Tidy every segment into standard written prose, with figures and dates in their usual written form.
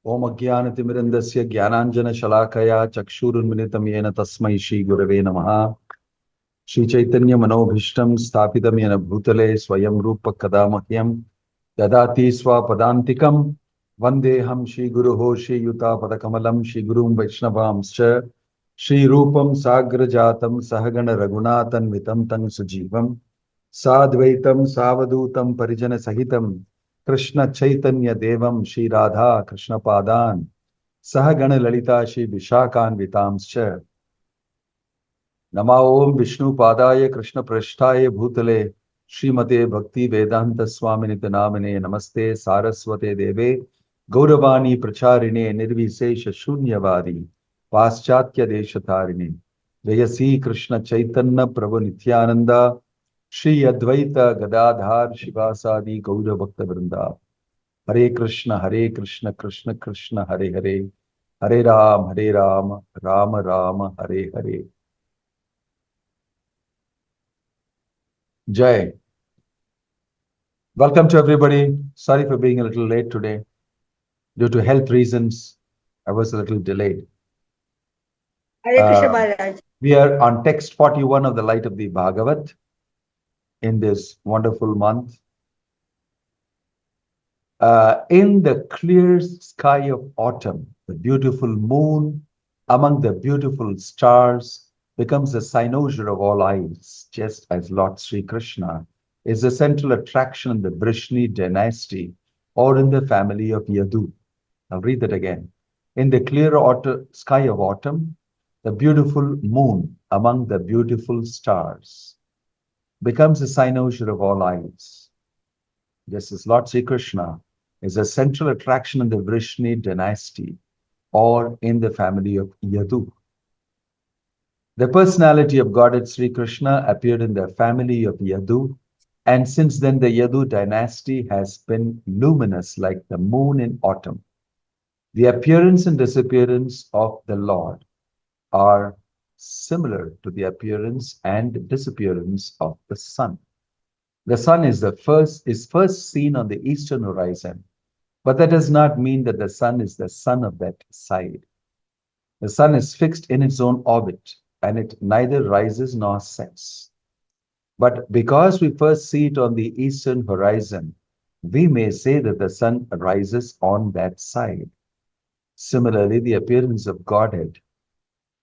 Om Ajnanatimidandasya Jnananjana Shalakaya Chakshurunmilitam Yena Tasmai Shri Gurave Namaha. Shri Chaitanya Manobhishtam Sthapitam Yena Bhutale Swayam Rupa Kadamahyam Dadati Swapadantikam Vandeham Shri Guruho Shri Yuta Padakamalam Shri Gurum Vaishnavamscha Shri Rupam Sagrajatam Sahagana Raghunathan Vitam Tang Sujivam Sadvaitam Savadutam Parijana Sahitam Krishna Chaitanya Devam Shri Radha Krishna Padan Sahagana Lalita Shri Vishakan Vitamscha Nama Om Vishnu Padaya Krishna Prasthaya Bhutale Srimate Bhakti Vedanta Swami Nitanamane Namaste Saraswate Deve Gauravani Pracharine Nirvisesha Shunyavadi Paschatya Deshatarine Jayasi Krishna Chaitanya Prabhu Nityananda Shri Advaita Gadadhar Shivasadi Gaura Bhakta Vrinda Hare Krishna Krishna Krishna Hare Hare Hare Ram Rama Rama Hare Hare Jai. Welcome to everybody. Sorry for being a little late today. Due to health reasons, I was a little delayed. Hare Krishna Maharaj. We are on text 41 of the Light of the Bhagavat in this wonderful month. In the clear sky of autumn, the beautiful moon among the beautiful stars becomes the cynosure of all eyes, just as Lord Sri Krishna is the central attraction in the Vrishni dynasty or in the family of Yadu. I'll read that again. In the clear sky of autumn, the beautiful moon among the beautiful stars becomes the cynosure of all eyes, just as Lord Sri Krishna is a central attraction in the Vrishni dynasty or in the family of Yadu. The personality of Godhead Sri Krishna appeared in the family of Yadu, and since then the Yadu dynasty has been luminous like the moon in autumn. The appearance and disappearance of the Lord are similar to the appearance and disappearance of the sun. The sun is first seen on the eastern horizon, but that does not mean that the sun is the sun of that side. The sun is fixed in its own orbit, and it neither rises nor sets. But because we first see it on the eastern horizon, we may say that the sun rises on that side. Similarly, the appearance of Godhead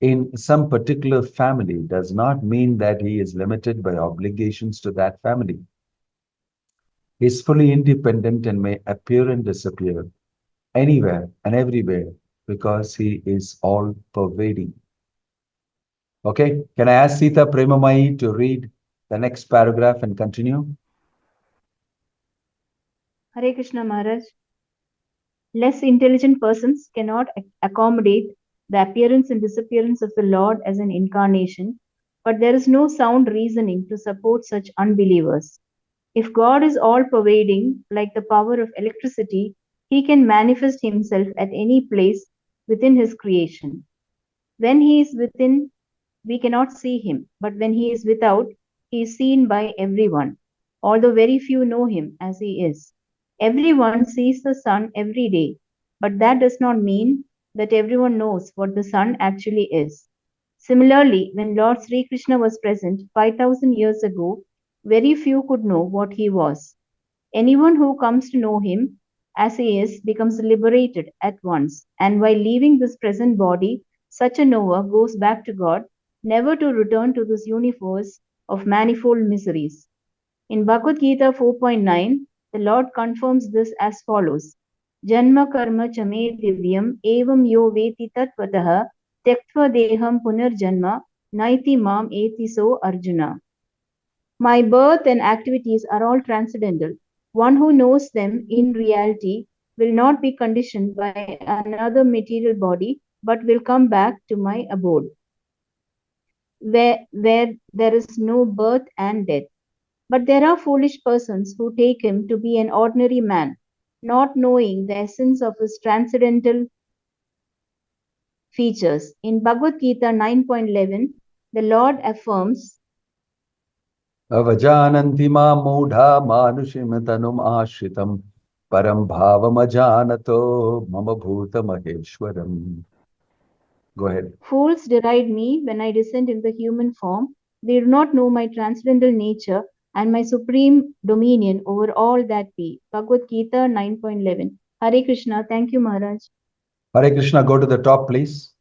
in some particular family does not mean that he is limited by obligations to that family. He is fully independent and may appear and disappear anywhere and everywhere because he is all pervading. Okay, can I ask Sita Premamai to read the next paragraph and continue? Hare Krishna Maharaj. Less intelligent persons cannot accommodate the appearance and disappearance of the Lord as an incarnation, but there is no sound reasoning to support such unbelievers. If God is all pervading, like the power of electricity, he can manifest himself at any place within his creation. When he is within, we cannot see him, but when he is without, he is seen by everyone, although very few know him as he is. Everyone sees the sun every day, but that does not mean that everyone knows what the sun actually is. Similarly, when Lord Sri Krishna was present 5,000 years ago, very few could know what he was. Anyone who comes to know him as he is becomes liberated at once, and while leaving this present body, such a knower goes back to God, never to return to this universe of manifold miseries. In Bhagavad Gita 4.9, the Lord confirms this as follows. Janma karma chame divyam evam yo veti tatvatah tyaktva deham punarjanma naiti mam eti so Arjuna. My birth and activities are all transcendental. One who knows them in reality will not be conditioned by another material body, but will come back to my abode, where there is no birth and death. But there are foolish persons who take him to be an ordinary man, not knowing the essence of his transcendental features. In Bhagavad Gita 9.11, the Lord affirms, Avajananti ma mudha manushim tanum ashritam Param bhavamajanato mama bhuta maheshwaram. Go ahead. Fools deride me when I descend in the human form. They do not know my transcendental nature and my supreme dominion over all that be. Bhagavad Gita 9.11. Hare Krishna. Thank you, Maharaj. Hare Krishna, go to the top, please.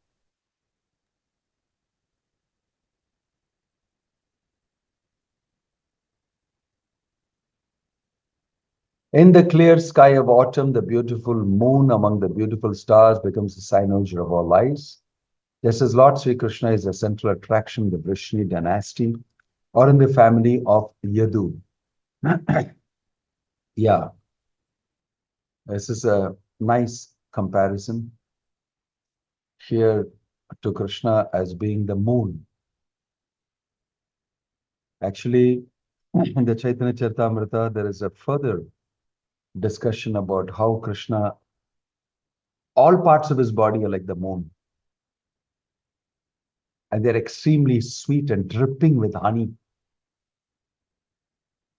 In the clear sky of autumn, the beautiful moon among the beautiful stars becomes the cynosure of all lives. Just as Lord Sri Krishna is the central attraction in the Vrishni dynasty or in the family of Yadu. Yeah, this is a nice comparison here to Krishna as being the moon. Actually, in the Chaitanya Charitamrita, there is a further discussion about how Krishna, all parts of his body are like the moon. And they're extremely sweet and dripping with honey,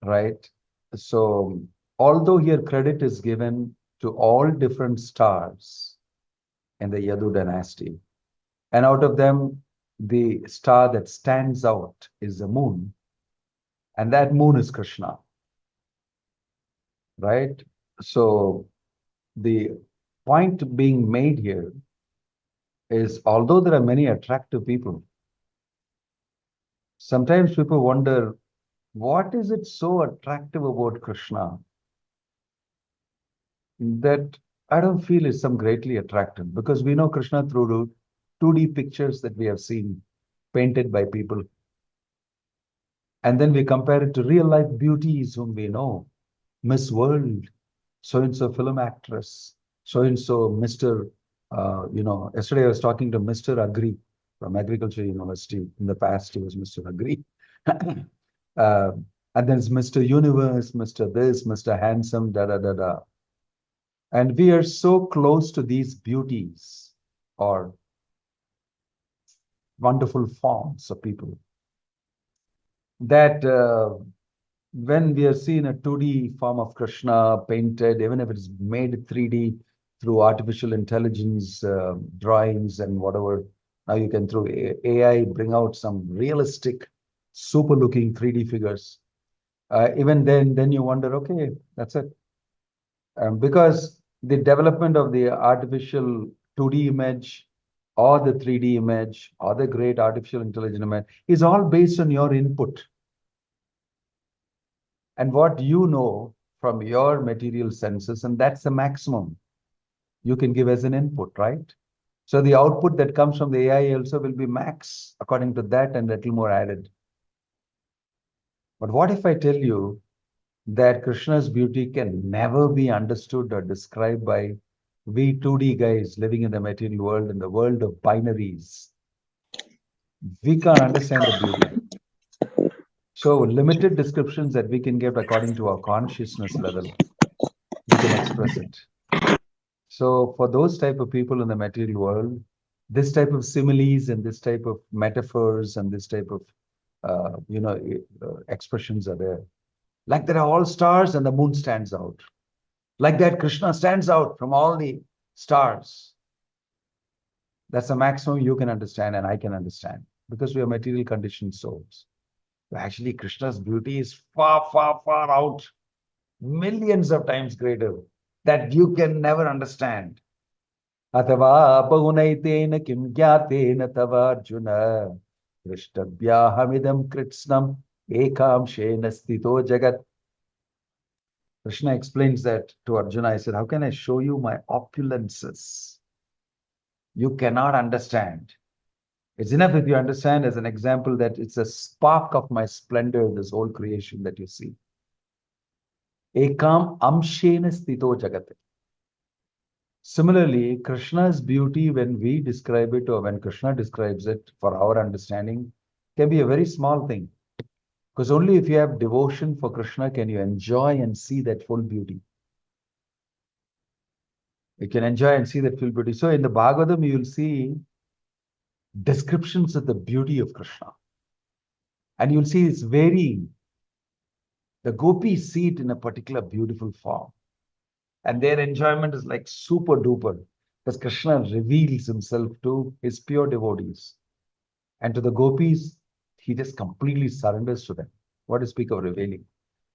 right? So, although here credit is given to all different stars in the Yadu dynasty, and out of them, the star that stands out is the moon, and that moon is Krishna, right? So, the point being made here is although there are many attractive people, sometimes people wonder, what is it so attractive about Krishna that I don't feel is some greatly attractive? Because we know Krishna through 2D pictures that we have seen painted by people. And then we compare it to real life beauties whom we know. Miss World, so-and-so film actress, so-and-so Mr. Yesterday I was talking to Mr. Agri from Agriculture University. In the past, he was Mr. Agri. uh, and then it's Mr. Universe, Mr. This, Mr. Handsome, da da da da. And we are so close to these beauties or wonderful forms of people that when we are seeing a 2D form of Krishna painted, even if it's made 3D through artificial intelligence drawings and whatever, now you can through AI bring out some realistic, super looking 3D figures. Even then you wonder, okay, that's it. Because the development of the artificial 2D image or the 3D image or the great artificial intelligence image is all based on your input and what you know from your material senses, and that's the maximum you can give as an input, right? So the output that comes from the AI also will be max according to that and a little more added. But what if I tell you that Krishna's beauty can never be understood or described by we 2D guys living in the material world, in the world of binaries? We can't understand the beauty. So limited descriptions that we can give according to our consciousness level, we can express it. So for those type of people in the material world, this type of similes and this type of metaphors and this type of expressions are there. Like there are all stars and the moon stands out. Like that, Krishna stands out from all the stars. That's the maximum you can understand and I can understand because we are material conditioned souls. But actually, Krishna's beauty is far, far, far out, millions of times greater that you can never understand. Atava bahunaitena kim gyatena tava Arjuna Krishtabhyahamidam kritsnam ekam shena stito jagat. Krishna explains that to Arjuna. I said, how can I show you my opulences? You cannot understand. It's enough if you understand as an example that it's a spark of my splendor, this whole creation that you see. Ekam amshena stito jagat. Similarly, Krishna's beauty, when we describe it or when Krishna describes it for our understanding, can be a very small thing. Because only if you have devotion for Krishna can you enjoy and see that full beauty. You can enjoy and see that full beauty. So in the Bhagavatam, you will see descriptions of the beauty of Krishna. And you'll see it's varying. The gopis see it in a particular beautiful form. And their enjoyment is like super duper because Krishna reveals himself to his pure devotees. And to the gopis, he just completely surrenders to them. What to speak of revealing?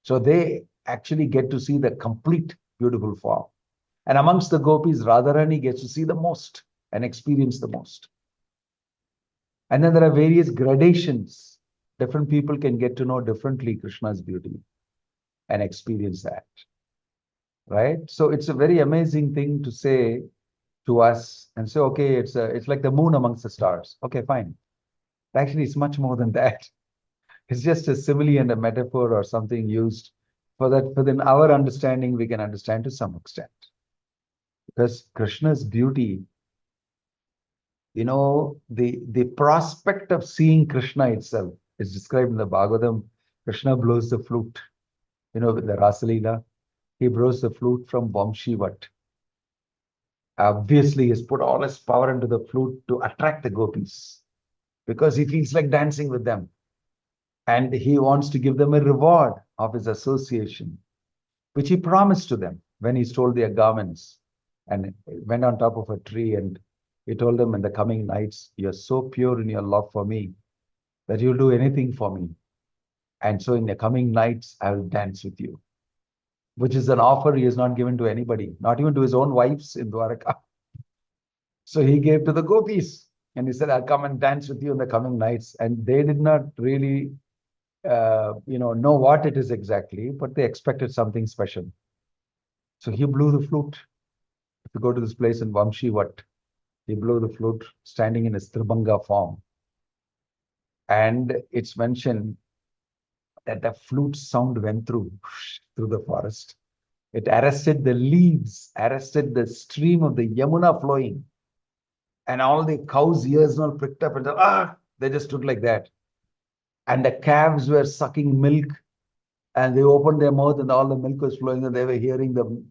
So they actually get to see the complete beautiful form. And amongst the gopis, Radharani gets to see the most and experience the most. And then there are various gradations. Different people can get to know differently Krishna's beauty and experience that. Right? So it's a very amazing thing to say to us and say, okay, it's like the moon amongst the stars. Okay, fine. Actually, it's much more than that. It's just a simile and a metaphor or something used for that within our understanding, we can understand to some extent. Because Krishna's beauty, the prospect of seeing Krishna itself is described in the Bhagavatam. Krishna blows the flute, with the Rasalila. He blows the flute from Vamshivat. Obviously, he's put all his power into the flute to attract the gopis because he feels like dancing with them. And he wants to give them a reward of his association, which he promised to them when he stole their garments and went on top of a tree. And he told them, in the coming nights, you're so pure in your love for me that you'll do anything for me. And so in the coming nights, I will dance with you, which is an offer he has not given to anybody, not even to his own wives in Dwaraka. So he gave to the gopis and he said, I'll come and dance with you in the coming nights. And they did not really know what it is exactly, but they expected something special. So he blew the flute. If you go to this place in Vamshivat, he blew the flute standing in his Tribhanga form. And it's mentioned that the flute sound went through the forest. It arrested the leaves, arrested the stream of the Yamuna flowing. And all the cows' ears all pricked up and they just stood like that. And the calves were sucking milk and they opened their mouth and all the milk was flowing and they were hearing the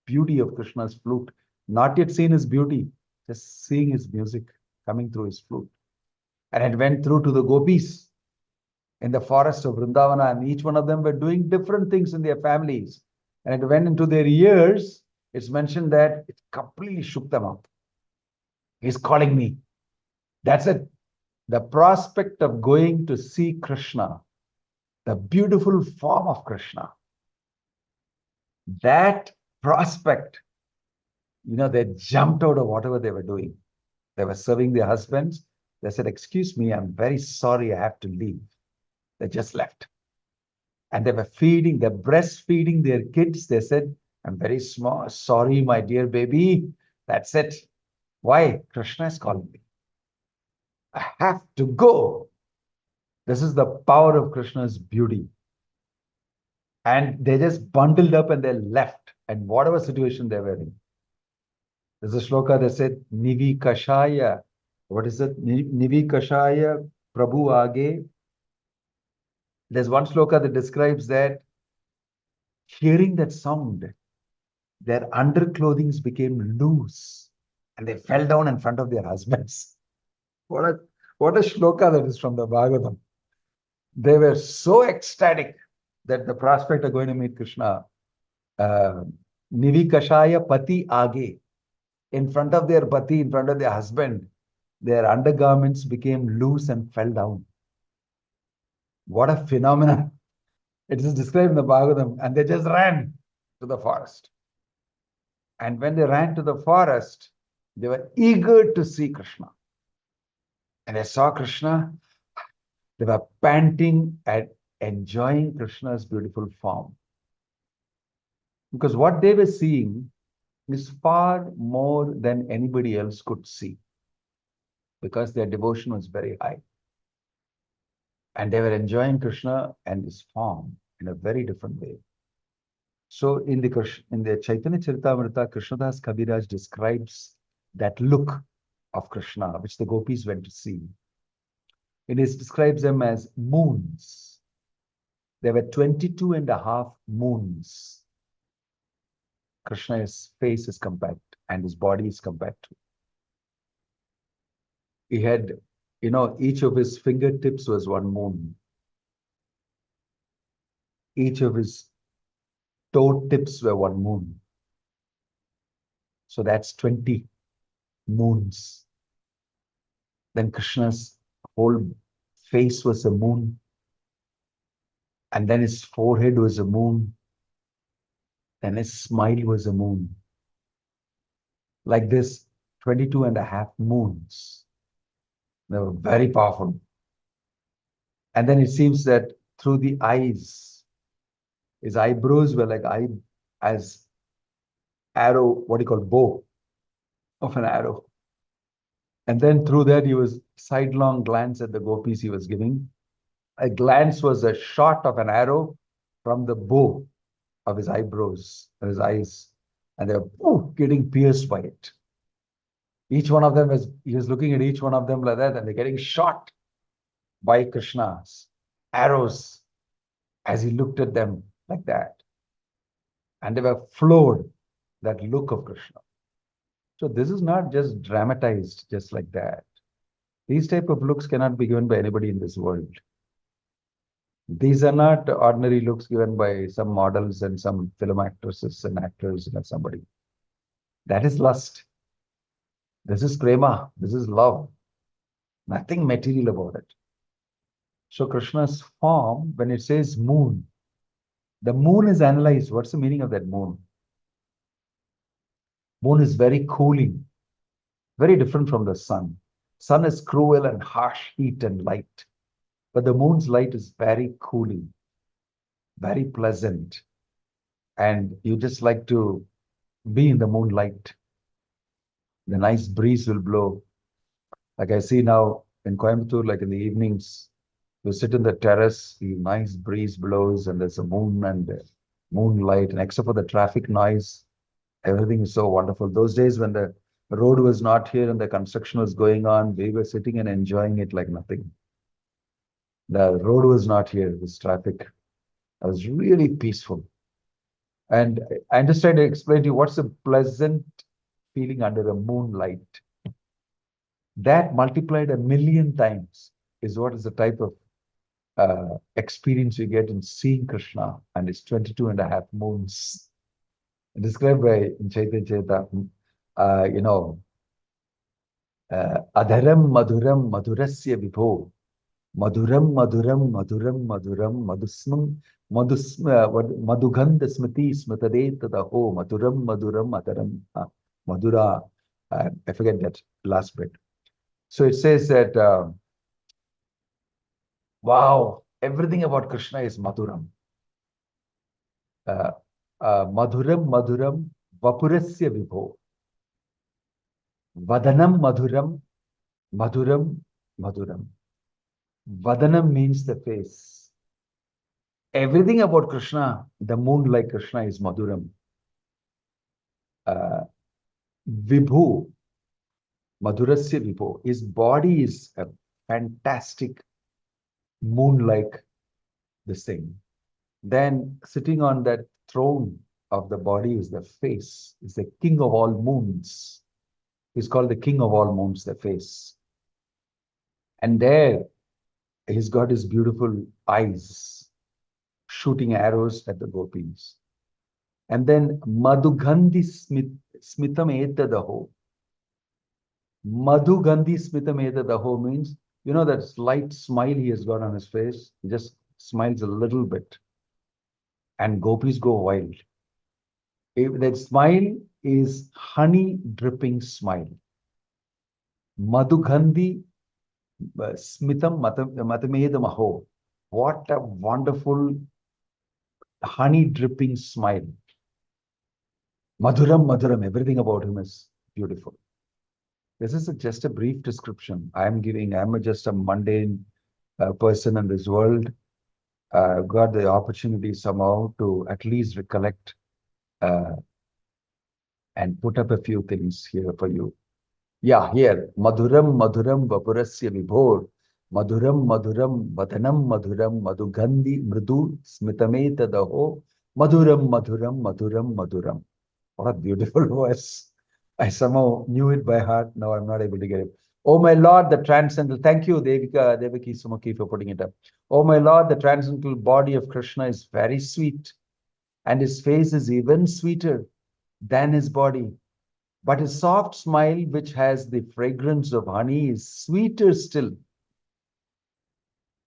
beauty of Krishna's flute. Not yet seen his beauty, just seeing his music coming through his flute. And it went through to the gopis in the forest of Vrindavana, and each one of them were doing different things in their families. And it went into their ears. It's mentioned that it completely shook them up. He's calling me. That's it. The prospect of going to see Krishna, the beautiful form of Krishna, that prospect, they jumped out of whatever they were doing. They were serving their husbands. They said, excuse me, I'm very sorry, I have to leave. They just left. And they were breastfeeding their kids. They said, I'm very small, sorry, my dear baby. That's it. Why? Krishna is calling me. I have to go. This is the power of Krishna's beauty. And they just bundled up and they left. And whatever situation they were in. There's a shloka that said, Nivi Kashaya. What is it? Nivi Kashaya Prabhu Age. There's one shloka that describes that hearing that sound, their underclothings became loose and they fell down in front of their husbands. What a shloka that is from the Bhagavatam. They were so ecstatic that the prospect of going to meet Krishna, Nivikashaya Pati Age, in front of their Pati, in front of their husband, their undergarments became loose and fell down. What a phenomenon. It is described in the Bhagavatam, and they just ran to the forest. And when they ran to the forest, they were eager to see Krishna. And they saw Krishna, they were panting and enjoying Krishna's beautiful form. Because what they were seeing is far more than anybody else could see. Because their devotion was very high. And they were enjoying Krishna and his form in a very different way. So in the Chaitanya Charitamrita, Krishnadas Kaviraj describes that look of Krishna, which the gopis went to see. It describes them as moons. There were 22 and a half moons. Krishna's face is compared and his body is compared to. He had, each of his fingertips was one moon. Each of his toe tips were one moon. So that's 20 moons. Then Krishna's whole face was a moon. And then his forehead was a moon. Then his smile was a moon. Like this, 22 and a half moons. They were very powerful. And then it seems that through the eyes, his eyebrows were like as arrow, what do you call, bow of an arrow. And then through that, he was sidelong glance at the gopis he was giving. A glance was a shot of an arrow from the bow of his eyebrows and his eyes. And they were getting pierced by it. Each one of them, he was looking at each one of them like that, and they're getting shot by Krishna's arrows as he looked at them like that. And they were floored, that look of Krishna. So this is not just dramatized just like that. These type of looks cannot be given by anybody in this world. These are not ordinary looks given by some models and some film actresses and actors and somebody. That is lust. This is prema. This is love. Nothing material about it. So Krishna's form, when it says moon, the moon is analyzed. What's the meaning of that moon? Moon is very cooling, very different from the sun. Sun is cruel and harsh heat and light. But the moon's light is very cooling, very pleasant. And you just like to be in the moonlight. The nice breeze will blow. Like I see now in Coimbatore, like in the evenings, you sit in the terrace, the nice breeze blows, and there's a moon and moonlight. And except for the traffic noise, everything is so wonderful. Those days when the road was not here and the construction was going on, we were sitting and enjoying it like nothing. The road was not here, this traffic. It was really peaceful. And I'm just trying to explain to you what's a pleasant feeling under the moonlight. That multiplied 1,000,000 times is what is the type of experience you get in seeing Krishna and his 22 and a half moons. Described by Chaitanya Chaitanya, Adharam Madhuram Madhurasya Vibho, Madhuram Madhuram Madhuram Madhuram Madhugandha Smriti Smitade Tadaho, Madhuram Madhuram Adharam Madhura. I forget that last bit. So it says that, wow, everything about Krishna is Madhuram. Madhuram Madhuram Vapurasya Vibho. Vadanam Madhuram Madhuram Madhuram. Vadanam means the face. Everything about Krishna, the moon like Krishna is Madhuram. Vibhu, Madhurasya Vibho. His body is a fantastic moon-like this thing. Then sitting on that throne of the body is the face, is the king of all moons. He's called the king of all moons, the face. And there, he's got his beautiful eyes shooting arrows at the gopis. And then Madhugandhi Smitam Etadaho. Madhugandhi Smitam Etadaho means, you know, that slight smile he has got on his face. He just smiles a little bit. And gopis go wild. If that smile is honey dripping smile. Madhugandhi Smitam Matamedamaho. What a wonderful honey dripping smile. Madhuram, Madhuram, everything about him is beautiful. This is just a brief description I'm giving. I'm just a mundane person in this world. Got the opportunity somehow to at least recollect and put up a few things here for you. Yeah, here. Madhuram, Madhuram, Vapurasya Vibhor. Madhuram, Madhuram, Vadanam, Madhuram, Madhugandhi, Mridu, Smitame Tadaho. Madhuram, Madhuram, Madhuram, Madhuram. What a beautiful voice. I somehow knew it by heart. Now I'm not able to get it. Oh my Lord, the transcendental. Thank you, Devaki Sumaki, for putting it up. Oh my Lord, the transcendental body of Krishna is very sweet. And his face is even sweeter than his body. But his soft smile, which has the fragrance of honey, is sweeter still,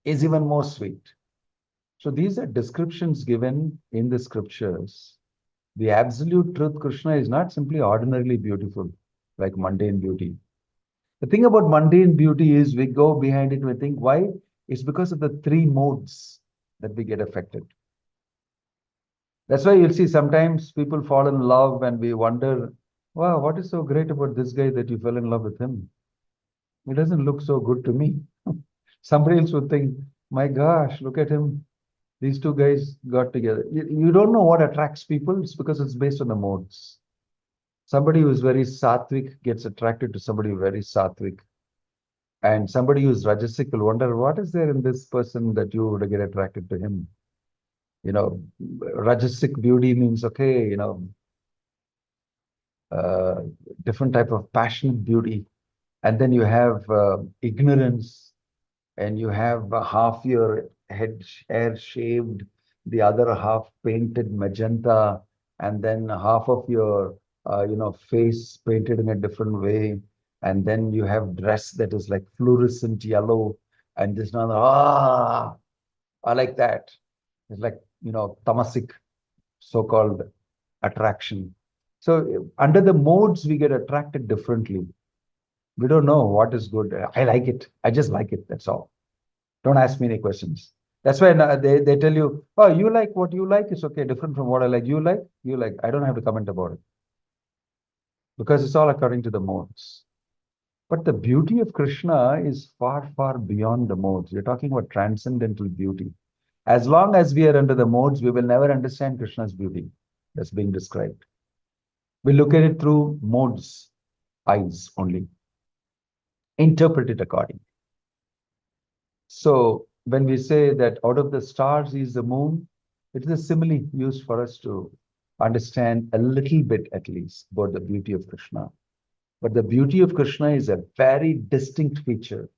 is even more sweet. So these are descriptions given in the scriptures. The absolute truth, Krishna, is not simply ordinarily beautiful, like mundane beauty. The thing about mundane beauty is we go behind it, we think, why? It's because of the three modes that we get affected. That's why you'll see sometimes people fall in love and we wonder, wow, what is so great about this guy that you fell in love with him? He doesn't look so good to me. Somebody else would think, my gosh, look at him. These two guys got together. You don't know what attracts people. It's because it's based on the modes. Somebody who is very sattvic gets attracted to somebody very sattvic. And somebody who is rajasic will wonder, what is there in this person that you would get attracted to him? You know, rajasic beauty means, okay, uh, different type of passionate beauty. And then you have ignorance, and you have half your hair shaved, the other half painted magenta, and then half of your face painted in a different way, and then you have dress that is like fluorescent yellow, and this another I like that. It's like tamasic so-called attraction. So under the modes we get attracted differently. We don't know what is good. I like it. I just like it. That's all. Don't ask me any questions. That's why they tell you, oh, you like what you like. It's okay. Different from what I like. You like, you like. I don't have to comment about it because it's all according to the modes. But the beauty of Krishna is far, far beyond the modes. We're talking about transcendental beauty. As long as we are under the modes, we will never understand Krishna's beauty that's being described. We look at it through modes, eyes only, interpret it accordingly. So when we say that out of the stars is the moon, it is a simile used for us to understand a little bit at least about the beauty of Krishna. But the beauty of Krishna is a very distinct feature.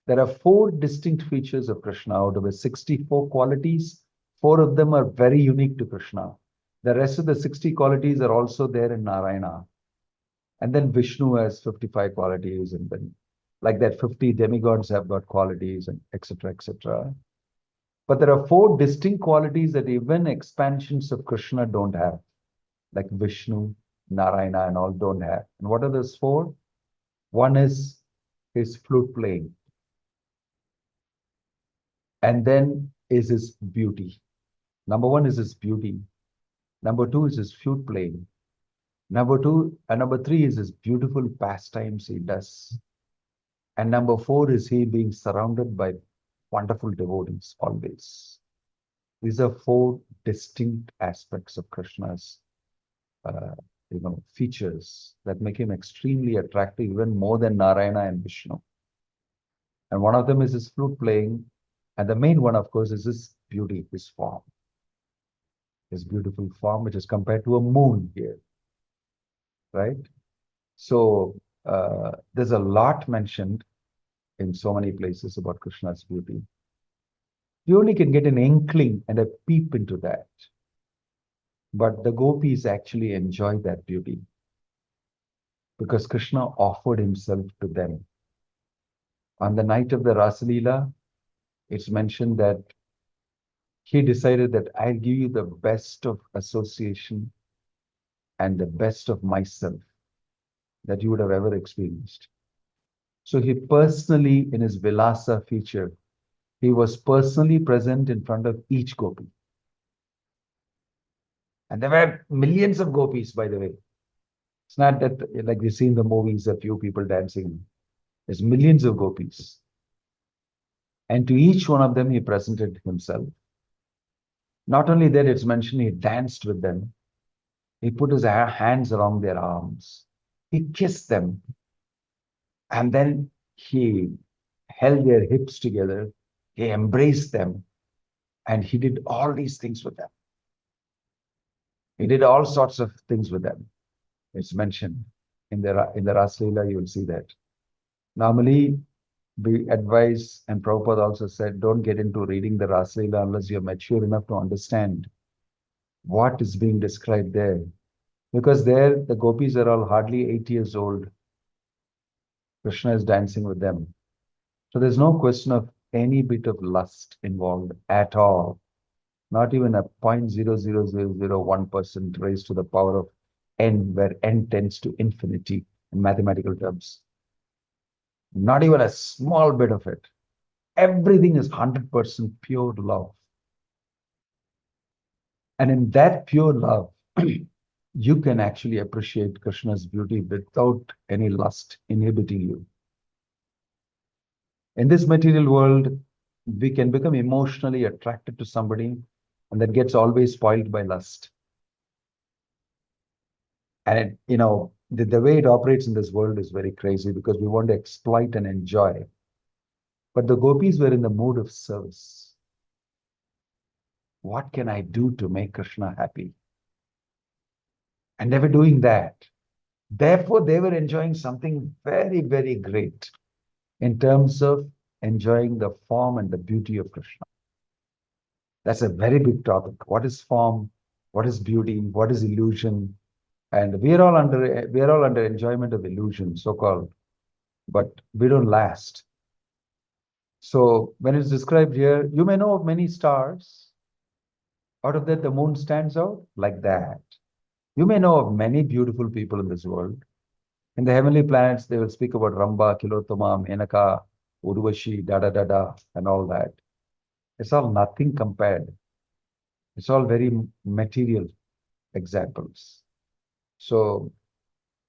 There are four distinct features of Krishna out of the 64 qualities. Four of them are very unique to Krishna. The rest of the 60 qualities are also there in Narayana. And then Vishnu has 55 qualities, and then like that 50 demigods have got qualities, and etc. etc. But there are four distinct qualities that even expansions of Krishna don't have, like Vishnu, Narayana, and all don't have. And what are those four? One is his flute playing, and then is his beauty. Number one is his beauty. Number two is his flute playing. Number three is his beautiful pastimes he does. And number four is he being surrounded by wonderful devotees always. These are four distinct aspects of Krishna's, features that make him extremely attractive, even more than Narayana and Vishnu. And one of them is his flute playing, and the main one, of course, is his beauty, his form, his beautiful form, which is compared to a moon here, right? So there's a lot mentioned in so many places about Krishna's beauty. You only can get an inkling and a peep into that. But the gopis actually enjoy that beauty because Krishna offered himself to them. On the night of the Rasa Leela, it's mentioned that he decided that I'll give you the best of association and the best of myself that you would have ever experienced. So he personally, in his Vilasa feature, he was personally present in front of each gopi. And there were millions of gopis, by the way. It's not that like we see in the movies, a few people dancing. There's millions of gopis. And to each one of them, he presented himself. Not only that, it's mentioned he danced with them. He put his hands around their arms. He kissed them. And then he held their hips together. He embraced them. And he did all these things with them. He did all sorts of things with them. It's mentioned in the Rasa Leela, you will see that. Normally, we advise, and Prabhupada also said, don't get into reading the Rasa Leela unless you're mature enough to understand what is being described there. Because there the gopis are all hardly 8 years old. Krishna is dancing with them. So there's no question of any bit of lust involved at all. Not even a 0.00001% raised to the power of n, where n tends to infinity in mathematical terms. Not even a small bit of it. Everything is 100% pure love. And in that pure love, you can actually appreciate Krishna's beauty without any lust inhibiting you. In this material world, we can become emotionally attracted to somebody, and that gets always spoiled by lust. And the way it operates in this world is very crazy because we want to exploit and enjoy. But the gopis were in the mood of service. What can I do to make Krishna happy? And they were doing that. Therefore, they were enjoying something very, very great in terms of enjoying the form and the beauty of Krishna. That's a very big topic. What is form? What is beauty? What is illusion? And we are all under enjoyment of illusion, so-called, but we don't last. So when it's described here, you may know of many stars. Out of that, the moon stands out like that. You may know of many beautiful people in this world. In the heavenly planets, they will speak about Ramba, Kilotama, Menaka, Urvashi, da da da da, and all that. It's all nothing compared. It's all very material examples. So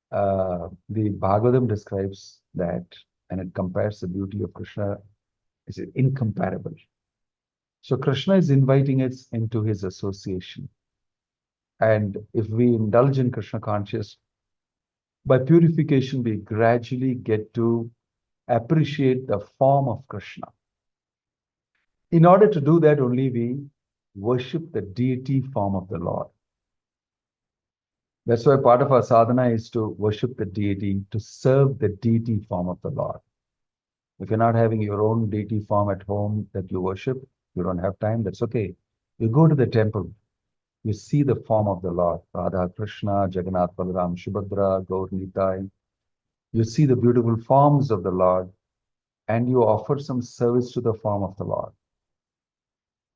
the Bhagavatam describes that, and it compares the beauty of Krishna is incomparable. So Krishna is inviting us into his association. And if we indulge in Krishna consciousness, by purification, we gradually get to appreciate the form of Krishna. In order to do that, only we worship the deity form of the Lord. That's why part of our sadhana is to worship the deity, to serve the deity form of the Lord. If you're not having your own deity form at home that you worship, you don't have time, that's okay. You go to the temple, you see the form of the Lord, Radha, Krishna, Jagannath, Balaram, Subhadra, Gaur, Nitai. You see the beautiful forms of the Lord, and you offer some service to the form of the Lord.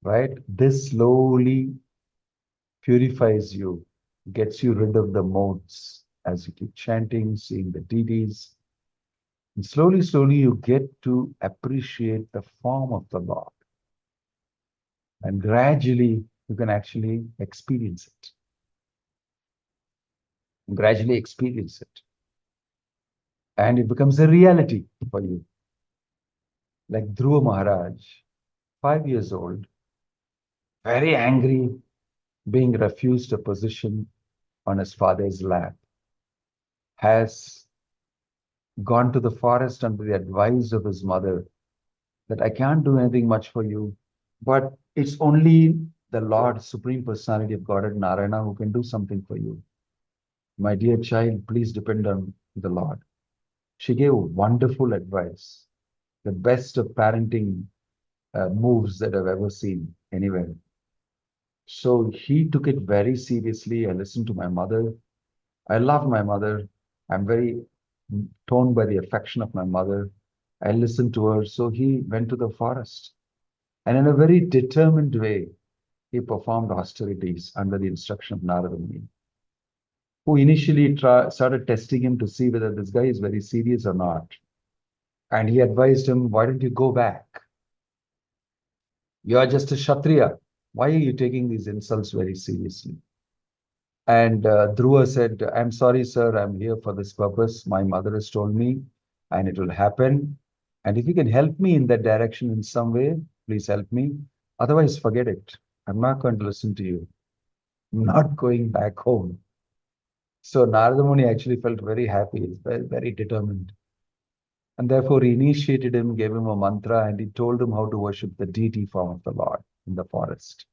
Right? This slowly purifies you, gets you rid of the modes as you keep chanting, seeing the deities. And slowly, slowly, you get to appreciate the form of the Lord. And gradually, you can actually experience it. Gradually experience it. And it becomes a reality for you. Like Dhruva Maharaj, 5 years old, very angry, being refused a position on his father's lap, has gone to the forest under the advice of his mother that I can't do anything much for you, but it's only the Lord, Supreme Personality of Godhead, Narayana, who can do something for you. My dear child, please depend on the Lord. She gave wonderful advice, the best of parenting moves that I've ever seen anywhere. So he took it very seriously. I listened to my mother. I love my mother. I'm very torn by the affection of my mother. I listened to her. So he went to the forest. And in a very determined way, he performed austerities under the instruction of Narada Muni, who initially started testing him to see whether this guy is very serious or not. And he advised him, why don't you go back? You are just a Kshatriya. Why are you taking these insults very seriously? And Dhruva said, I'm sorry, sir, I'm here for this purpose. My mother has told me, and it will happen. And if you can help me in that direction in some way, please help me. Otherwise, forget it. I'm not going to listen to you. I'm not going back home. So Narada Muni actually felt very happy. He's very, very determined. And therefore, he initiated him, gave him a mantra, and he told him how to worship the deity form of the Lord in the forest.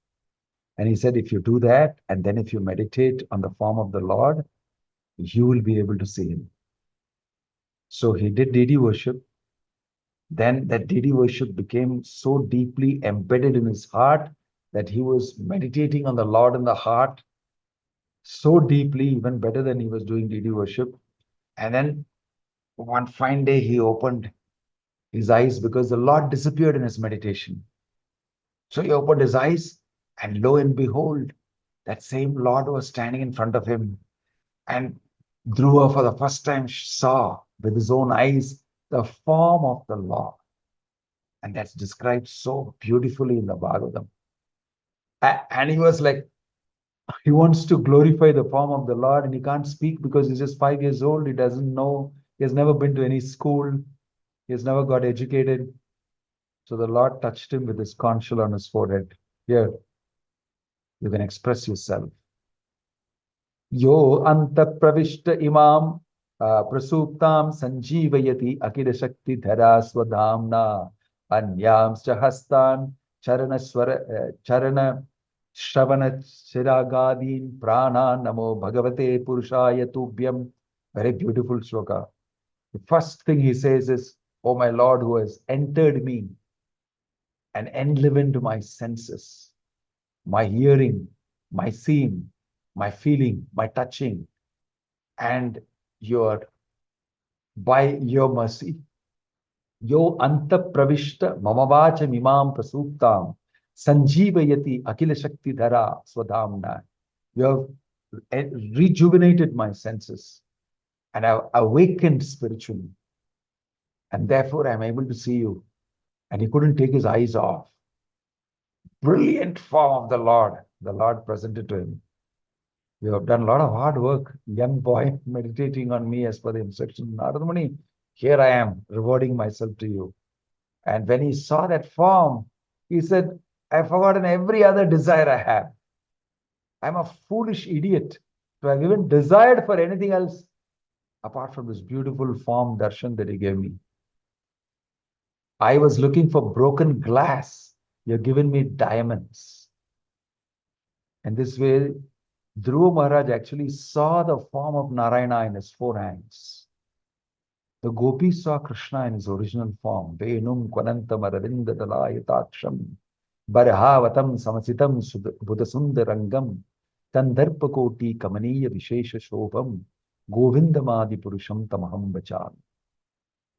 And he said, if you do that, and then if you meditate on the form of the Lord, you will be able to see him. So he did deity worship. Then that deity worship became so deeply embedded in his heart that he was meditating on the Lord in the heart. so deeply, even better than he was doing deity worship. And then one fine day, he opened his eyes because the Lord disappeared in his meditation. So he opened his eyes, and lo and behold, that same Lord was standing in front of him. And Dhruva, for the first time, saw with his own eyes the form of the Lord. And that's described so beautifully in the Bhagavatam. And he was like, he wants to glorify the form of the Lord, and he can't speak because he's just 5 years old. He doesn't know. He has never been to any school. He has never got educated. So the Lord touched him with his conch shell on his forehead. Here, you can express yourself. Yo anta pravishta imam prasuptam sanjeevayati akila shakti dhara swadhamna anyamscha hastan charana shravana chiragadin prana namo bhagavate purushaya tubhyam. Very beautiful shloka. The first thing he says is, "Oh my Lord, who has entered me and enlivened my senses, my hearing, my seeing, my feeling, my touching, and your by your mercy. Yo anta pravishta mamavacha mimam prasuptam sanjeevayati akila shakti dhara swadhamna." You have rejuvenated my senses and have awakened spiritually. And therefore I'm able to see you. And he couldn't take his eyes off. Brilliant form of the Lord presented to him. You have done a lot of hard work, young boy, meditating on me as per the instruction. Narada Muni, here I am, rewarding myself to you. And when he saw that form, he said, I've forgotten every other desire I have. I'm a foolish idiot to have even desired for anything else apart from this beautiful form darshan that he gave me. I was looking for broken glass. You've given me diamonds. And this way, Dhruva Maharaj actually saw the form of Narayana in his four hands. The gopis saw Krishna in his original form. Venum kvanantam aravinda dalayatacham barhavatam samasitam buddhasundarangam tandarpakoti kamaniya vishesha shobham govindamadi purusham tamaham vacham.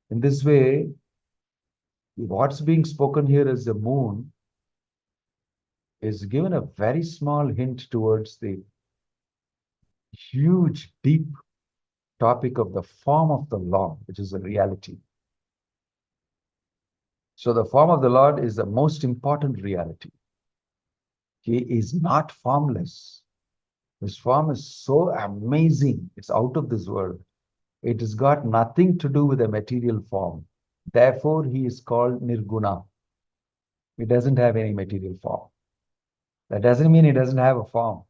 In this way, what's being spoken here as the moon is given a very small hint towards the huge, deep topic of the form of the Lord, which is a reality. So the form of the Lord is the most important reality. He is not formless. His form is so amazing. It's out of this world. It has got nothing to do with a material form. Therefore, he is called Nirguna. He doesn't have any material form. That doesn't mean he doesn't have a form.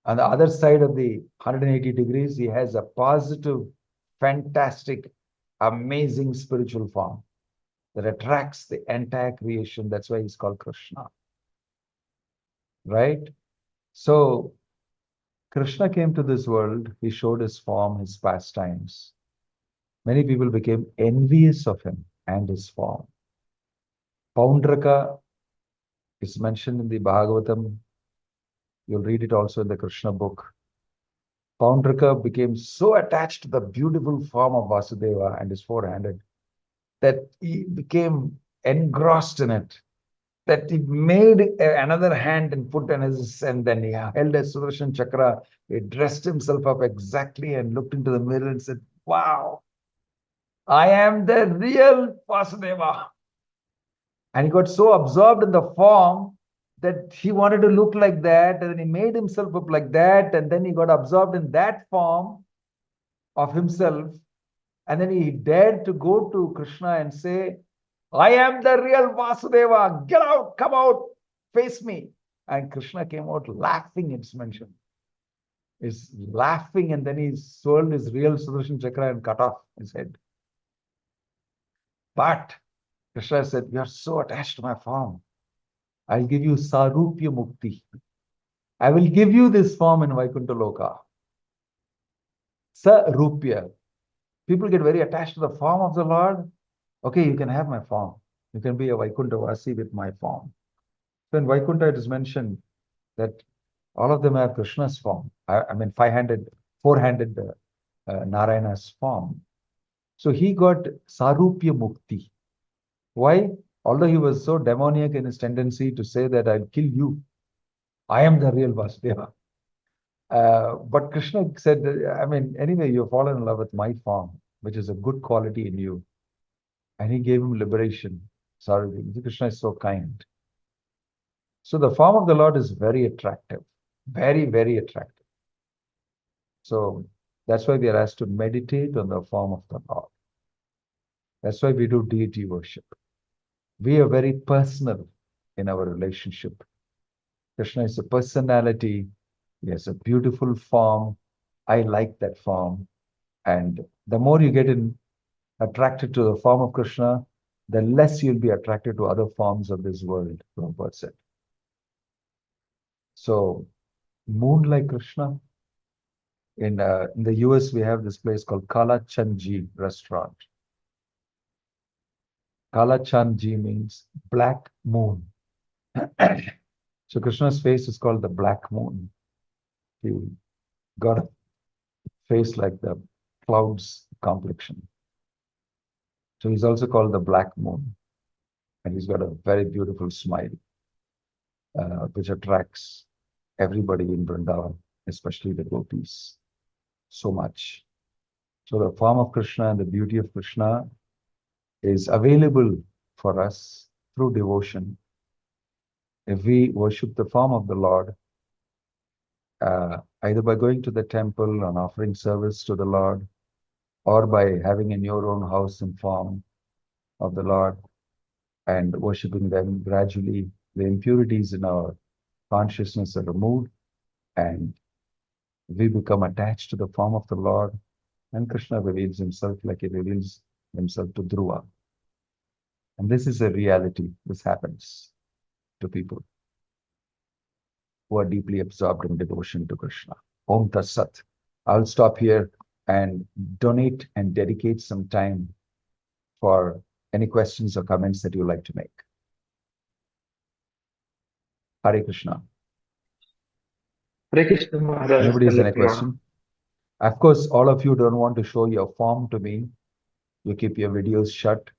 On the other side of the 180 degrees, he has a positive, fantastic, amazing spiritual form that attracts the entire creation. That's why he's called Krishna. Right? So, Krishna came to this world. He showed his form, his pastimes. Many people became envious of him and his form. Paundraka is mentioned in the Bhagavatam. You'll read it also in the Krishna book. Paundraka became so attached to the beautiful form of Vasudeva and his four-handed that he became engrossed in it, that he made another hand and put on his, and then he held a Sudarshan Chakra. He dressed himself up exactly and looked into the mirror and said, wow, I am the real Vasudeva. And he got so absorbed in the form that he wanted to look like that, and then he made himself up like that, and then he got absorbed in that form of himself, and then he dared to go to Krishna and say, I am the real Vasudeva, get out, come out, face me. And Krishna came out laughing, it's mentioned. He's laughing, and then he swirled his real Sudarshan Chakra and cut off his head. But Krishna said, you are so attached to my form. I'll give you Sarupya Mukti. I will give you this form in Vaikuntha Loka. Sarupya. People get very attached to the form of the Lord. Okay, you can have my form. You can be a Vaikuntha Vasi with my form. So in Vaikuntha it is mentioned that All of them have Krishna's form. I mean, five-handed, four-handed Narayana's form. So he got Sarupya Mukti. Why? Although he was so demoniac in his tendency to say that I'll kill you, I am the real Vasudeva. But Krishna said, I mean, anyway, you've fallen in love with my form, which is a good quality in you. And he gave him liberation. Sorry, Krishna is so kind. So the form of the Lord is very attractive, very, very attractive. So that's why we are asked to meditate on the form of the Lord. That's why we do deity worship. We are very personal in our relationship. Krishna is a personality. He has a beautiful form. I like that form. And the more you get attracted to the form of Krishna, the less you'll be attracted to other forms of this world, Prabhupada said. So, moon like Krishna. In the US, we have this place called Kala Chanji restaurant. Kala Chanji means black moon. So Krishna's face is called the black moon. He got a face like the clouds complexion. So he's also called the black moon. And he's got a very beautiful smile, which attracts everybody in Vrindavan, especially the gopis, so much. So the form of Krishna and the beauty of Krishna is available for us through devotion. If we worship the form of the Lord, either by going to the temple and offering service to the Lord, or by having in your own house in form of the Lord and worshipping them, gradually the impurities in our consciousness are removed and we become attached to the form of the Lord, and Krishna reveals himself like he reveals himself to Dhruva. And this is a reality. This happens to people who are deeply absorbed in devotion to Krishna. Om Tat Sat. I'll stop here and donate and dedicate some time for any questions or comments that you like to make. Hare Krishna. Hare Krishna Maharaj, Anybody has any Kanakya. question? Of course, all of you don't want to show your form to me. You keep your videos shut.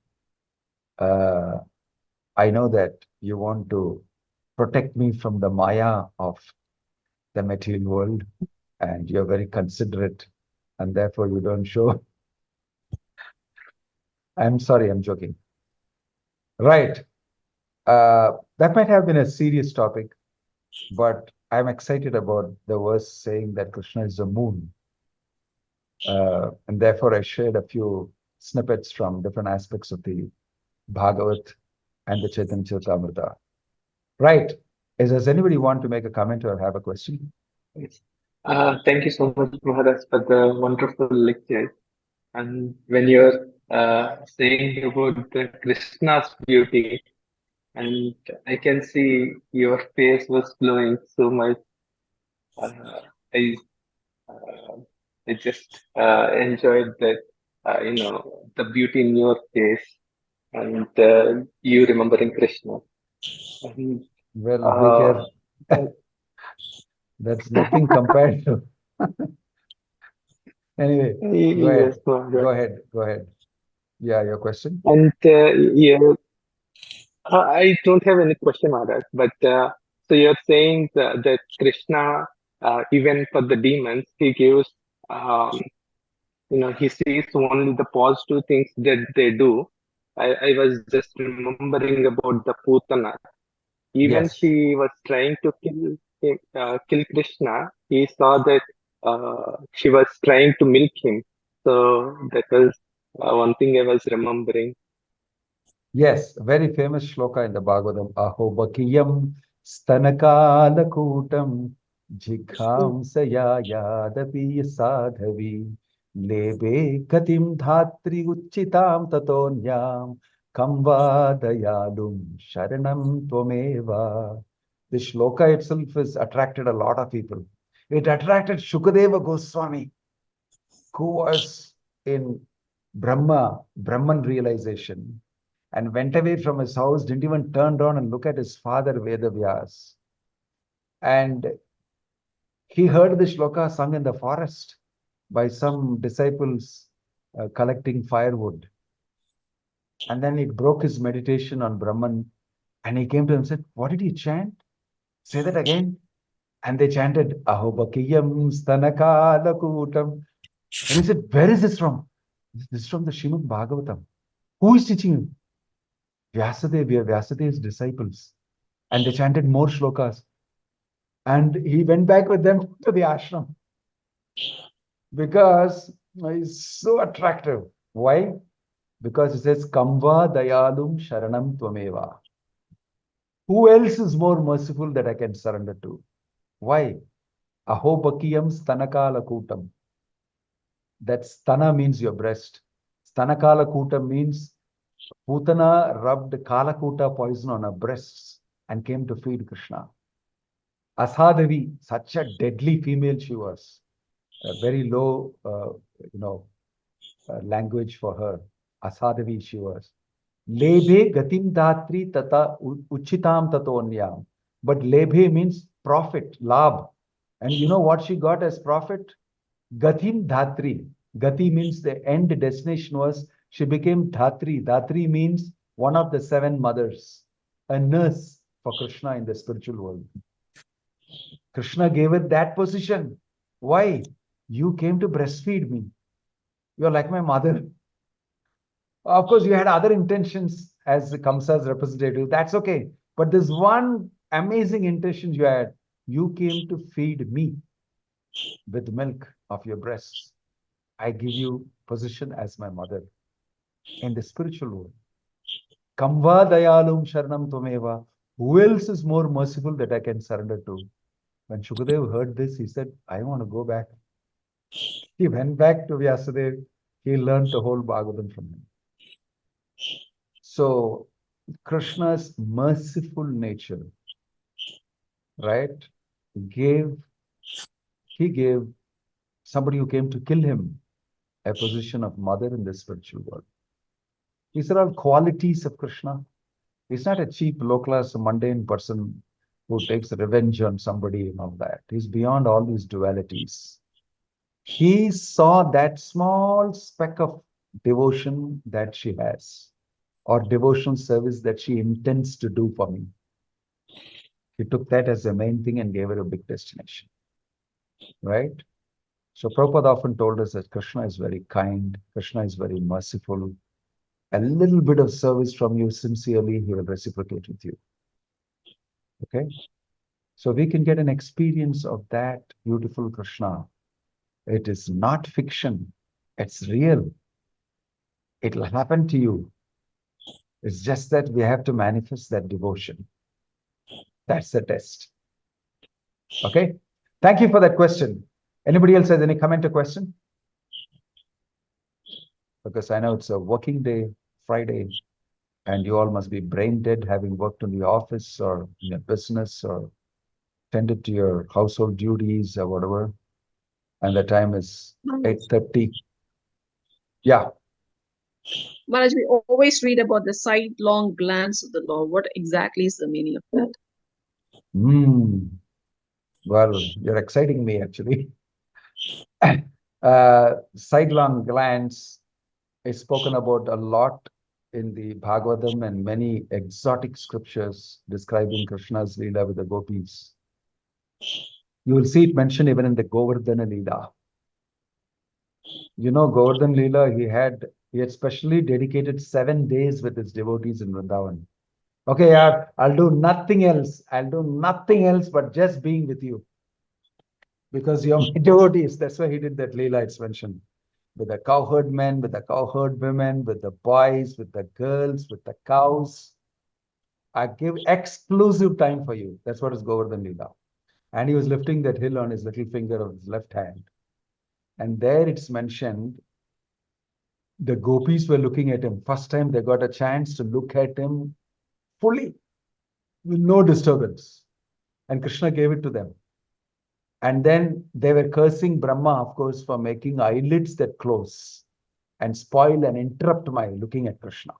I know that you want to protect me from the maya of the material world, and you're very considerate, and therefore you don't show. I'm sorry, I'm joking. Right. That might have been a serious topic, but I'm excited about the verse saying that Krishna is the moon. And therefore, I shared a few snippets from different aspects of the Bhagavat and the Chaitanya Charitamrita. Right. Does anybody want to make a comment or have a question? Yes. Thank you so much, Maharaj, for the wonderful lecture. And when you're saying about the Krishna's beauty, and I can see your face was glowing so much. Uh, I uh, I just enjoyed that, the beauty in your face and you remembering Krishna. And, Well, be uh, careful. That's nothing compared to. Anyway, go yes, ahead. Go Maharaj. ahead. Go ahead. Yeah, your question? And yeah, I don't have any question, Maharaj. But so you're saying that Krishna, even for the demons, he gives, um, he sees only the positive things that they do. I was just remembering about the Putana. Even Yes. she was trying to kill Krishna. He saw that she was trying to milk him. So that was one thing I was remembering. Yes, very famous shloka in the Bhagavatam. Aho bakiyam stanakalakutam jikhamsaya yadapi sadhavi lebe katim dhatri uchitam tatonyam kamva dayalum sharanam tvameva. This shloka itself has attracted a lot of people. It attracted Shukadeva Goswami, who was in Brahman realization, and went away from his house, didn't even turn around and look at his father Vedavyas. And He heard the shloka sung in the forest by some disciples collecting firewood. And then it broke his meditation on Brahman. And he came to him and said, what did he chant? Say that again. And they chanted, Ahobakiyam Stanakalakutam. And he said, where is this from? This is from the Srimad Bhagavatam. Who is teaching him? Vyasadeva, we are Vyasadev's disciples. And they chanted more shlokas. And he went back with them to the ashram because he's so attractive. Why? Because he says, Kamva Dayalum Sharanam Tvameva. Who else is more merciful that I can surrender to? Why? Ahobakiyam Stanakala Kutam. That stana means your breast. Stanakala Kutam means Putana rubbed Kalakuta poison on her breasts and came to feed Krishna. Asadevi, such a deadly female she was. A very low, language for her. Asadevi she was. Lebhe gatim datri tata uchitam tatonyam. But lebhe means profit, labh. And you know what she got as profit? Gatim dhatri. Gati means the end destination was she became Dhatri. Dhatri means one of the 7 mothers, a nurse for Krishna in the spiritual world. Krishna gave her that position. Why? You came to breastfeed me. You're like my mother. Of course, you had other intentions as Kamsa's representative. That's okay. But there's one amazing intention you had. You came to feed me with milk of your breasts. I give you position as my mother in the spiritual world. Kamva dayalum sharanam tvameva. Who else is more merciful that I can surrender to? When Shukadev heard this, he said, I want to go back. He went back to Vyasadeva. He learned the whole Bhagavatam from him. So, Krishna's merciful nature, right, he gave somebody who came to kill him a position of mother in the spiritual world. These are all qualities of Krishna. He's not a cheap, low-class, mundane person who takes revenge on somebody and all that. He's beyond all these dualities. He saw that small speck of devotion that she has, or devotional service that she intends to do for me. He took that as the main thing and gave her a big destination. Right? So Prabhupada often told us that Krishna is very kind, Krishna is very merciful. A little bit of service from you sincerely, he will reciprocate with you. Okay? So we can get an experience of that beautiful Krishna. It is not fiction. It's real. It will happen to you. It's just that we have to manifest that devotion. That's the test. Okay? Thank you for that question. Anybody else has any comment or question? Because I know it's a working day, Friday, and you all must be brain dead having worked in the office or in your business or tended to your household duties or whatever. And the time is 8:30. Yeah. Maharaj, we always read about the sidelong glance of the Lord. What exactly is the meaning of that? Well, you're exciting me actually. Sidelong glance is spoken about a lot in the Bhagavatam and many exotic scriptures describing Krishna's Leela with the gopis. You will see it mentioned even in the Govardhana Leela. You know, Govardhana Leela, he had specially dedicated 7 days with his devotees in Vrindavan. Okay, I'll do nothing else. I'll do nothing else but just being with you. Because you're my devotees. That's why he did that Leela, it's mentioned. With the cowherd men, with the cowherd women, with the boys, with the girls, with the cows. I give exclusive time for you. That's what is Govardhana Leela. And he was lifting that hill on his little finger of his left hand. And there it's mentioned, the gopis were looking at him. First time they got a chance to look at him fully, with no disturbance. And Krishna gave it to them. And then they were cursing Brahma, of course, for making eyelids that close and spoil and interrupt my looking at Krishna.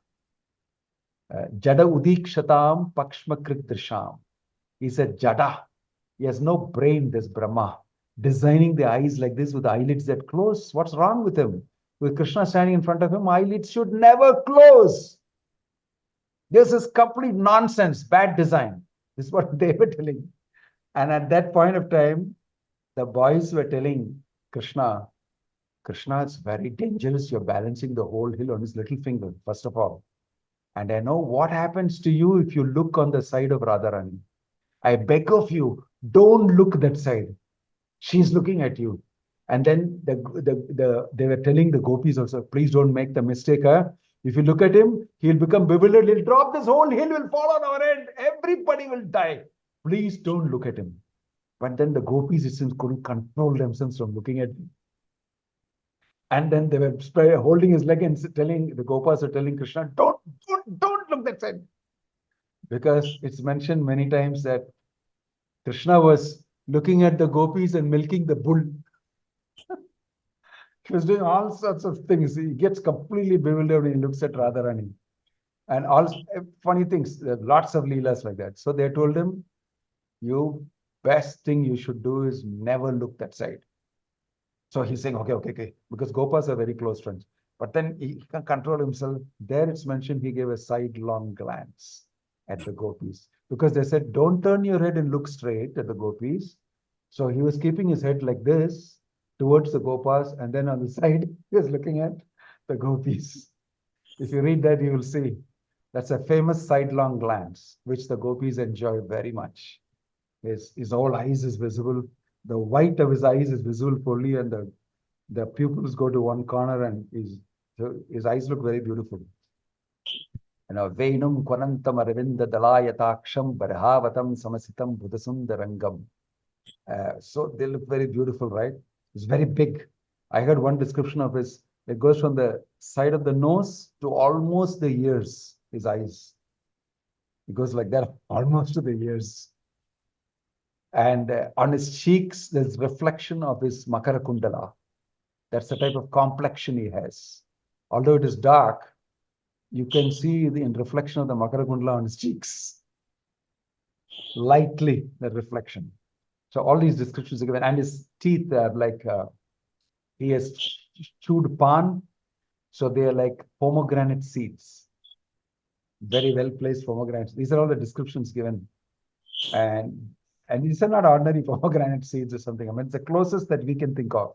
Jada udikshatam pakshmakrit drisham. He said, Jada. He has no brain, this Brahma. designing the eyes like this with the eyelids that close. What's wrong with him? With Krishna standing in front of him, eyelids should never close. This is complete nonsense, bad design. This is what they were telling. And at that point of time, the boys were telling Krishna, Krishna, it's very dangerous. You're balancing the whole hill on his little finger, first of all. And I know what happens to you if you look on the side of Radharani. I beg of you, don't look that side. She's looking at you. And then they were telling the gopis also, please don't make the mistake. Huh? If you look at him, he'll become bewildered. He'll drop, this whole hill will fall on our head. Everybody will die. Please don't look at him. But then the gopis, it seems, couldn't control themselves from looking at him. And then they were holding his leg and telling, the gopas are telling Krishna, don't look that side. Because it's mentioned many times that Krishna was looking at the gopis and milking the bull. He was doing all sorts of things. He gets completely bewildered when he looks at Radharani. And all funny things, there are lots of leelas like that. So they told him, you best thing you should do is never look that side. So he's saying, okay, because gopas are very close friends. But then he can control himself. There it's mentioned he gave a sidelong glance at the gopis. Because they said, don't turn your head and look straight at the gopis. So he was keeping his head like this towards the gopas. And then on the side, he was looking at the gopis. If you read that, you will see. That's a famous sidelong glance, which the gopis enjoy very much. His whole eyes is visible. The white of his eyes is visible fully, and the pupils go to one corner, and his eyes look very beautiful. Venum Kwanantam Aravinda Dalayataksham Barhavatam Samasitam Buddhasundarangam. So they look very beautiful, right? It's very big. I heard one description of his, it goes from the side of the nose to almost the ears, his eyes. It goes like that, almost to the ears. And on his cheeks, there's reflection of his Makara Kundala. That's the type of complexion he has. Although it is dark, you can see the reflection of the Makara Kundala on his cheeks. Lightly, the reflection. So all these descriptions are given. And his teeth are like, he has chewed pan. So they are like pomegranate seeds. Very well placed pomegranates. These are all the descriptions given. And these are not ordinary pomegranate seeds or something. I mean, it's the closest that we can think of.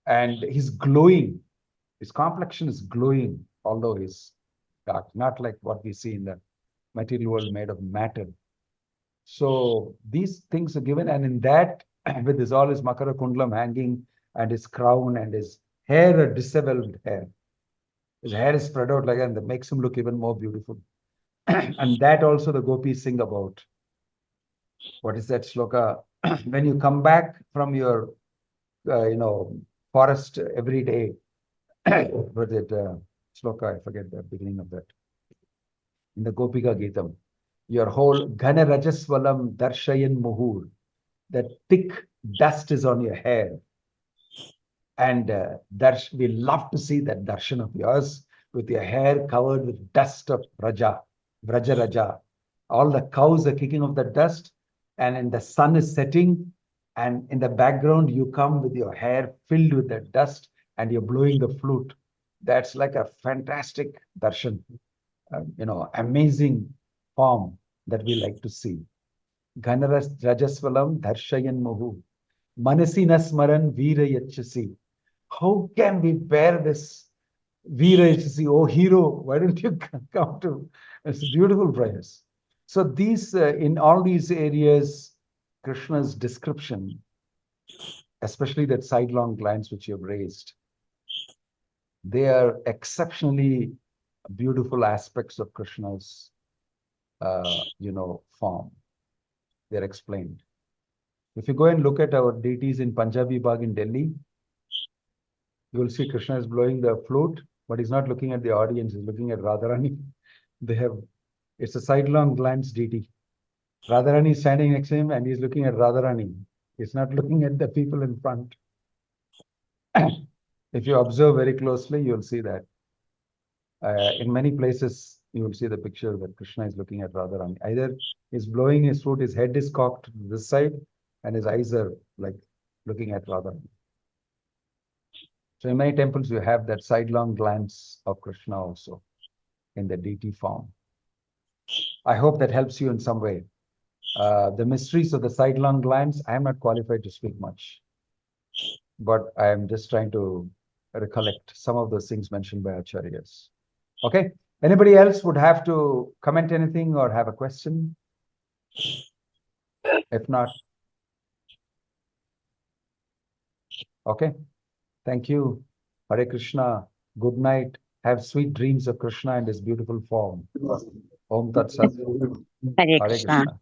And he's glowing. His complexion is glowing, although he's dark, not like what we see in the material world made of matter. So these things are given, and in that, with his all his Makara Kundalam hanging, and his crown, and his hair, a disheveled hair. His hair is spread out like that, and that makes him look even more beautiful. And that also the gopis sing about. What is that sloka? When you come back from your, forest every day, what is it, sloka? I forget the beginning of that. In the Gopika Geetam, your whole Ghana Rajaswalam Darshayan Muhur, that thick dust is on your hair. And we love to see that darshan of yours with your hair covered with dust of Vraja Raja. All the cows are kicking off the dust, and the sun is setting, and in the background you come with your hair filled with the dust, and you're blowing the flute. That's like a fantastic darshan, amazing form that we like to see. Ghanaras Rajaswalam Dharshayan Muhu. Manasi Nasmaran Veera Yachasi. How can we bear this Veera Yachasi? Oh hero, why don't you come to? It's beautiful prayers. So these, in all these areas, Krishna's description, especially that sidelong glance which you have raised, they are exceptionally beautiful aspects of Krishna's, form. They're explained. If you go and look at our deities in Punjabi Bagh in Delhi, you will see Krishna is blowing the flute, but he's not looking at the audience, he's looking at Radharani. It's a sidelong glance deity. Radharani is standing next to him and he's looking at Radharani. He's not looking at the people in front. If you observe very closely, you'll see that. In many places, you will see the picture that Krishna is looking at Radharani. Either he's blowing his flute, his head is cocked to this side, and his eyes are like looking at Radha. So in many temples, you have that sidelong glance of Krishna also in the deity form. I hope that helps you in some way. The mysteries of the sidelong glance, I am not qualified to speak much, but I am just trying to recollect some of those things mentioned by Acharyas. Okay. Anybody else would have to comment anything or have a question? If not, okay. Thank you. Hare Krishna. Good night. Have sweet dreams of Krishna in his beautiful form. Om Tat Sat. Hare Hare Krishna. Krishna.